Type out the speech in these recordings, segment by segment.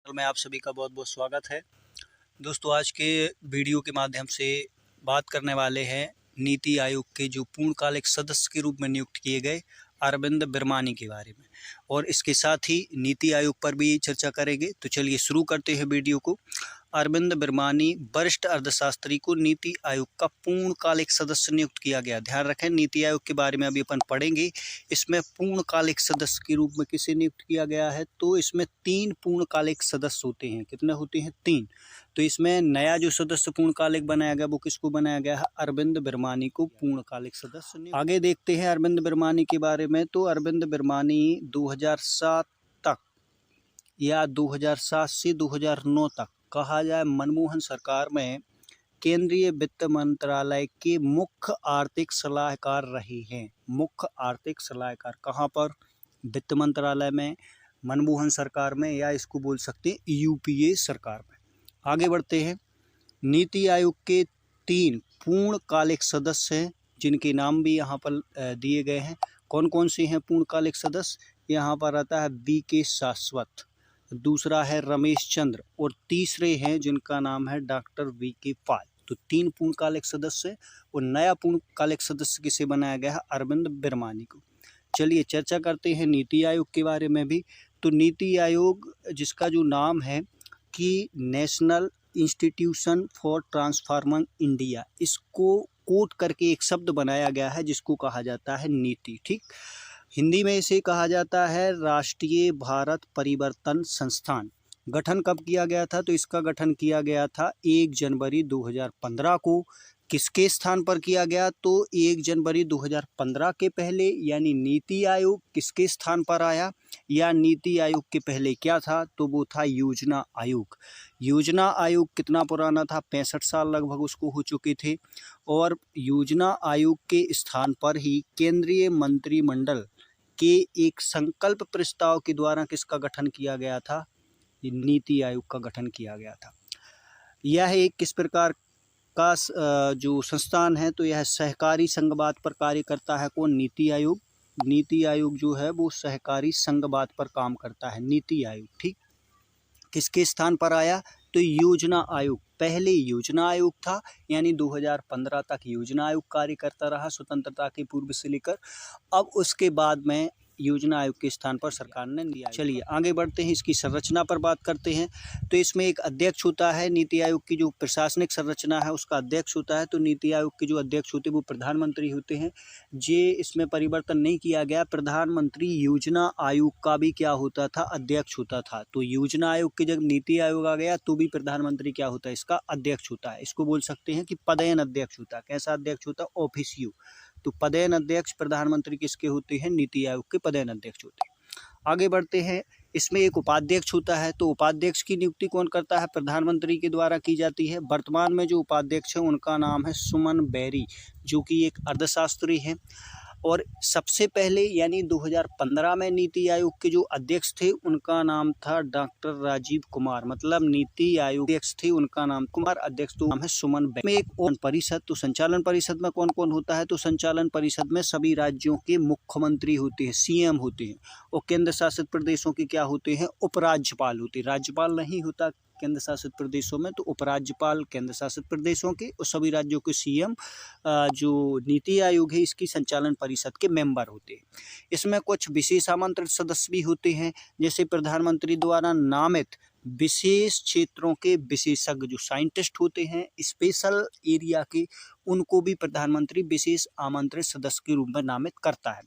में आप सभी का बहुत बहुत स्वागत है। दोस्तों, आज के वीडियो के माध्यम से बात करने वाले हैं नीति आयोग के जो पूर्णकालिक सदस्य के रूप में नियुक्त किए गए अरविंद बिरमानी के बारे में, और इसके साथ ही नीति आयोग पर भी चर्चा करेंगे। तो चलिए शुरू करते हैं वीडियो को। अरविंद बिरमानी वरिष्ठ अर्थशास्त्री को नीति आयोग का पूर्णकालिक सदस्य नियुक्त किया गया। ध्यान रखें, नीति आयोग के बारे में अभी अपन पढ़ेंगे। इसमें पूर्णकालिक सदस्य के रूप में किसे नियुक्त किया गया है, तो इसमें 3 पूर्णकालिक सदस्य होते हैं। कितने होते हैं? 3। तो इसमें नया जो सदस्य पूर्णकालिक बनाया गया वो किसको बनाया गया है? अरविंद बिरमानी को पूर्णकालिक सदस्य। आगे देखते हैं अरविंद बिरमानी के बारे में। तो अरविंद बिरमानी 2007 तक या 2007 से 2009 तक कहा जाए मनमोहन सरकार में केंद्रीय वित्त मंत्रालय के मुख्य आर्थिक सलाहकार रहे हैं। मुख्य आर्थिक सलाहकार कहाँ पर? वित्त मंत्रालय में, मनमोहन सरकार में, या इसको बोल सकते हैं यूपीए सरकार में। आगे बढ़ते हैं। नीति आयोग के 3 पूर्णकालिक सदस्य हैं जिनके नाम भी यहाँ पर दिए गए हैं। कौन कौन से हैं पूर्णकालिक सदस्य? यहाँ पर आता है बीके सारस्वत, दूसरा है रमेश चंद्र, और तीसरे हैं जिनका नाम है डॉक्टर वीके पॉल। तो 3 पूर्णकालिक सदस्य, और नया पूर्णकालिक सदस्य किसे बनाया गया है? अरविंद बिरमानी को। चलिए चर्चा करते हैं नीति आयोग के बारे में भी। तो नीति आयोग जिसका जो नाम है कि national institution for transforming India, इसको कोट करके एक शब्द बनाया गया है जिसको कहा जाता है नीति। ठीक, हिंदी में इसे कहा जाता है राष्ट्रीय भारत परिवर्तन संस्थान। गठन कब किया गया था? तो इसका गठन किया गया था 1 जनवरी 2015 को। किसके स्थान पर किया गया? तो 1 जनवरी 2015 के पहले यानी नीति आयोग किसके स्थान पर आया, या नीति आयोग के पहले क्या था? तो वो था योजना आयोग। योजना आयोग कितना पुराना था? 65 साल लगभग उसको हो चुके थे। और योजना आयोग के स्थान पर ही केंद्रीय मंत्रिमंडल के एक संकल्प प्रस्ताव के द्वारा किसका गठन किया गया था? नीति आयोग का गठन किया गया था। यह एक किस प्रकार का जो संस्थान है, तो यह सहकारी संघवाद पर कार्य करता है। कौन? नीति आयोग। नीति आयोग जो है वो सहकारी संघवाद पर काम करता है, नीति आयोग। ठीक, किसके स्थान पर आया? तो योजना आयोग। पहले योजना आयोग था, यानी 2015 तक योजना आयोग कार्य करता रहा स्वतंत्रता के पूर्व से लेकर। अब उसके बाद में योजना आयोग के स्थान पर सरकार ने लिया। चलिए आगे बढ़ते हैं, इसकी संरचना पर बात करते हैं। तो इसमें एक अध्यक्ष होता है। नीति आयोग की जो प्रशासनिक संरचना है उसका अध्यक्ष होता है। तो नीति आयोग के जो अध्यक्ष होते हैं वो प्रधानमंत्री होते हैं। जे इसमें परिवर्तन नहीं किया गया। प्रधानमंत्री योजना आयोग का भी क्या होता था? अध्यक्ष होता था। तो योजना आयोग के जब नीति आयोग आ गया तो भी प्रधानमंत्री क्या होता है? इसका अध्यक्ष होता है। इसको बोल सकते हैं कि पदेन अध्यक्ष होता है। कैसा अध्यक्ष होता है? ऑफिसियो। तो पदेन अध्यक्ष प्रधानमंत्री किसके होते हैं? नीति आयोग के पदेन अध्यक्ष होते हैं। आगे बढ़ते हैं। इसमें एक उपाध्यक्ष होता है। तो उपाध्यक्ष की नियुक्ति कौन करता है? प्रधानमंत्री के द्वारा की जाती है। वर्तमान में जो उपाध्यक्ष है उनका नाम है सुमन बेरी, जो कि एक अर्थशास्त्री हैं। और सबसे पहले यानी 2015 में नीति आयोग के जो अध्यक्ष थे उनका नाम था डॉक्टर राजीव कुमार। मतलब नीति आयोग अध्यक्ष थे उनका नाम कुमार, अध्यक्ष तो नाम है सुमन बेरी। में एक और परिषद, तो संचालन परिषद में कौन कौन होता है? तो संचालन परिषद में सभी राज्यों के मुख्यमंत्री होते हैं, सीएम होते हैं। और केंद्र शासित प्रदेशों के क्या होते हैं? उपराज्यपाल होते हैं। राज्यपाल नहीं होता केंद्र शासित प्रदेशों में, तो उपराज्यपाल केंद्र शासित प्रदेशों के, और सभी राज्यों के सीएम जो नीति आयोग है इसकी संचालन परिषद के मेंबर होते हैं। इसमें कुछ विशेष आमंत्रित सदस्य भी होते हैं, जैसे प्रधानमंत्री द्वारा नामित विशेष क्षेत्रों के विशेषज्ञ जो साइंटिस्ट होते हैं स्पेशल एरिया के, उनको भी प्रधानमंत्री विशेष आमंत्रित सदस्य के रूप में नामित करता है।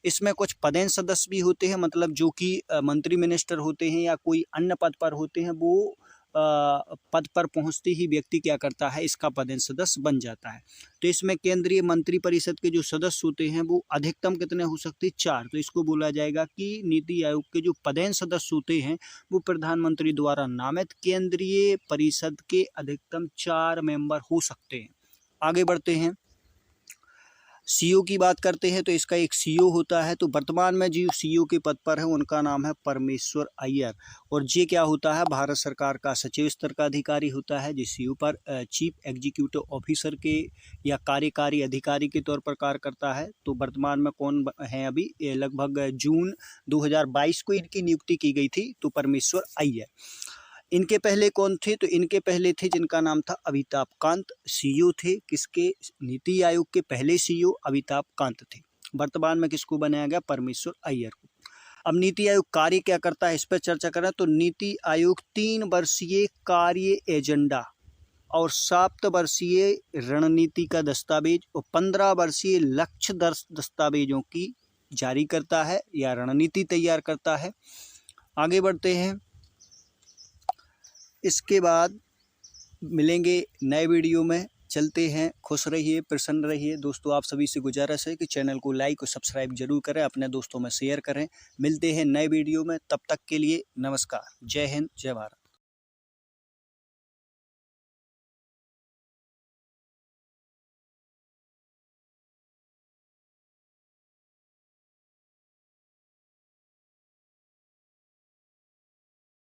इसमें कुछ पदेन सदस्य भी होते हैं, मतलब जो कि मंत्री मिनिस्टर होते हैं या कोई अन्य पद पर होते हैं, वो पद पर पहुंचते ही व्यक्ति क्या करता है? इसका पदेन सदस्य बन जाता है। तो इसमें केंद्रीय मंत्री परिषद के जो सदस्य होते हैं वो अधिकतम कितने हो सकते हैं? 4। तो इसको बोला जाएगा कि नीति आयोग के जो पदेन सदस्य होते हैं वो प्रधानमंत्री द्वारा नामित केंद्रीय परिषद के अधिकतम 4 मेंबर हो सकते हैं। आगे बढ़ते हैं। सीईओ की बात करते हैं। तो इसका एक सीईओ होता है। तो वर्तमान में जो सीईओ के पद पर है उनका नाम है परमेश्वर अय्यर, और ये क्या होता है? भारत सरकार का सचिव स्तर का अधिकारी होता है, जिस सीईओ पर चीफ एग्जीक्यूटिव ऑफिसर के या कार्यकारी अधिकारी के तौर पर कार्य करता है। तो वर्तमान में कौन है? अभी लगभग जून 2022 को इनकी नियुक्ति की गई थी, तो परमेश्वर अय्यर। इनके पहले कौन थे? तो इनके पहले थे जिनका नाम था अमिताभ कांत, सीईओ थे। किसके? नीति आयोग के पहले सीईओ अमिताभ कांत थे। वर्तमान में किसको बनाया गया? परमेश्वर अय्यर को। अब नीति आयोग कार्य क्या करता है, इस पर चर्चा करें तो नीति आयोग 3 वर्षीय कार्य एजेंडा और 7 वर्षीय रणनीति का दस्तावेज और 15 वर्षीय लक्ष्य दस्तावेजों की जारी करता है या रणनीति तैयार करता है। आगे बढ़ते हैं, इसके बाद मिलेंगे नए वीडियो में। चलते हैं, खुश रहिए, प्रसन्न रहिए। दोस्तों आप सभी से गुजारिश है कि चैनल को लाइक और सब्सक्राइब जरूर करें, अपने दोस्तों में शेयर करें। मिलते हैं नए वीडियो में, तब तक के लिए नमस्कार। जय हिंद, जय भारत।